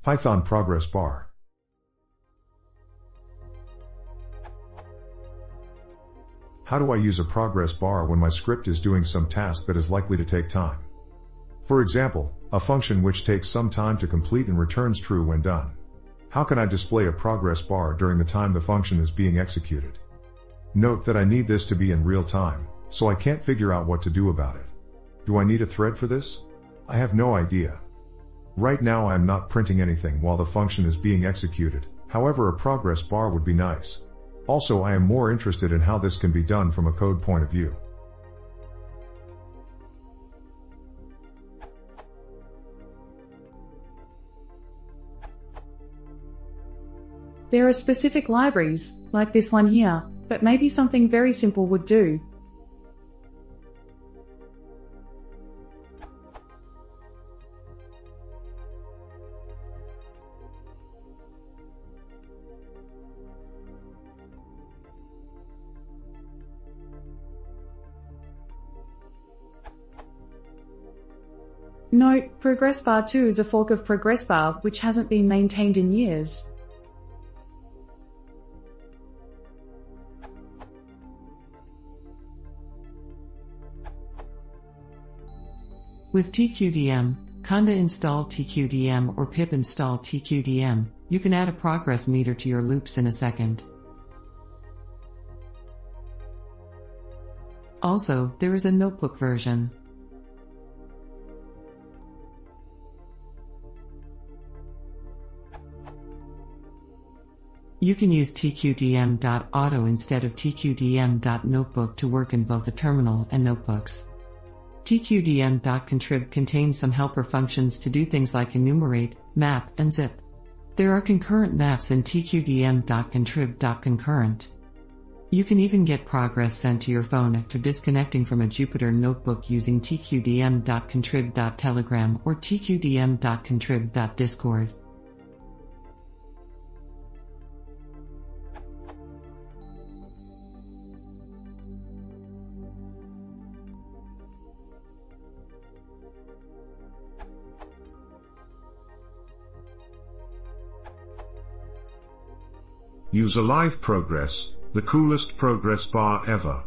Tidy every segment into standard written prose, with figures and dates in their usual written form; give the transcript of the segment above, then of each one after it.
Python progress bar. How do I use a progress bar when my script is doing some task that is likely to take time? For example, a function which takes some time to complete and returns true when done. How can I display a progress bar during the time the function is being executed? Note that I need this to be in real time, so I can't figure out what to do about it. Do I need a thread for this? I have no idea. Right now I am not printing anything while the function is being executed, however a progress bar would be nice. Also I am more interested in how this can be done from a code point of view. There are specific libraries, like this one here, but maybe something very simple would do. Note, progressbar 2 is a fork of progressbar which hasn't been maintained in years. With tqdm, conda install tqdm or pip install tqdm, you can add a progress meter to your loops in a second. Also, there is a notebook version. You can use tqdm.auto instead of tqdm.notebook to work in both the terminal and notebooks. tqdm.contrib contains some helper functions to do things like enumerate, map, and zip. There are concurrent maps in tqdm.contrib.concurrent. You can even get progress sent to your phone after disconnecting from a Jupyter notebook using tqdm.contrib.telegram or tqdm.contrib.discord. Use a live progress, the coolest progress bar ever.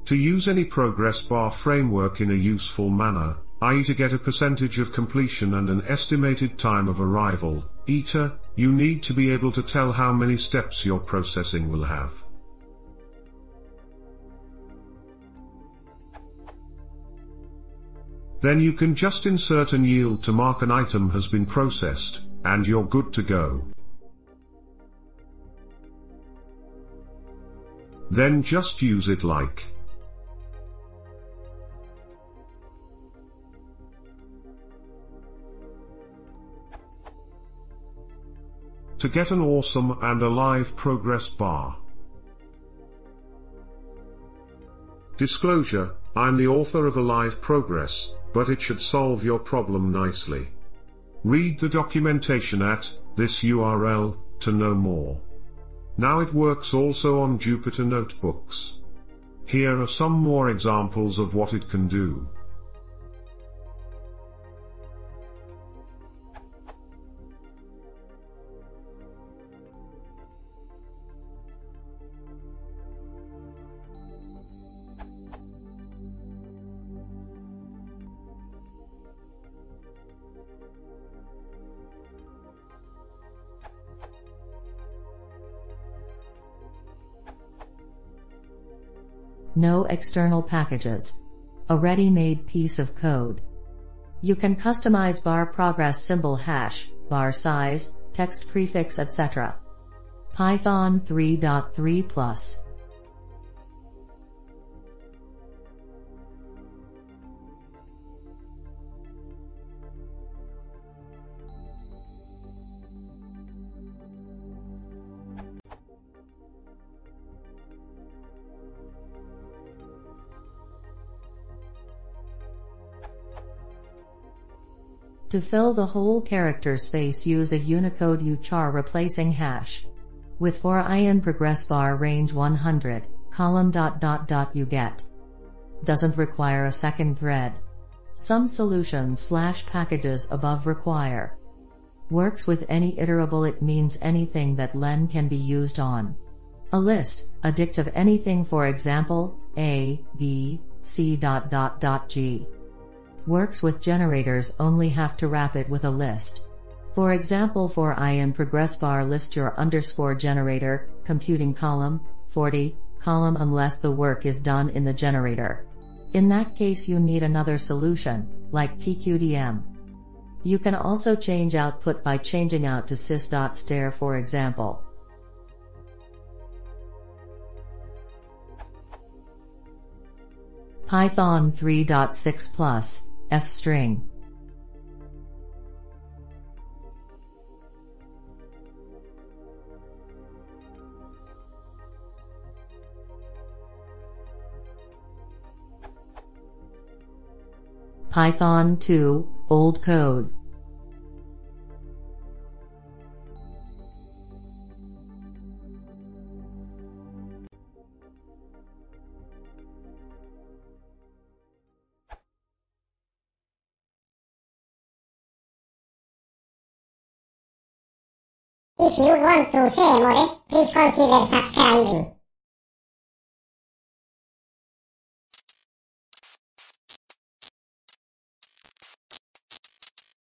To use any progress bar framework in a useful manner, i.e. to get a percentage of completion and an estimated time of arrival, eta, you need to be able to tell how many steps your processing will have. Then you can just insert an yield to mark an item has been processed, and you're good to go. Then just use it like. To get an awesome and alive progress bar. Disclosure, I'm the author of Alive Progress, but it should solve your problem nicely. Read the documentation at this URL to know more. Now it works also on Jupyter notebooks. Here are some more examples of what it can do. No external packages. A ready-made piece of code. You can customize bar progress symbol hash, bar size, text prefix, etc. Python 3.3+. To fill the whole character space, use a Unicode uchar replacing hash. With for in progress bar range 100, column ... you get. Doesn't require a second thread. Some solution / packages above require. Works with any iterable. It means anything that len can be used on. A list, a dict of anything, for example, A, B, C. G. Works with generators. Only have to wrap it with a list. For example, for I in progressbar, list your underscore generator, computing column, 40, column, unless the work is done in the generator. In that case you need another solution, like TQDM. You can also change output by changing out to sys.str, for example. Python 3.6 plus, fstring. Python 2, old code. If you want to see more, please consider subscribing.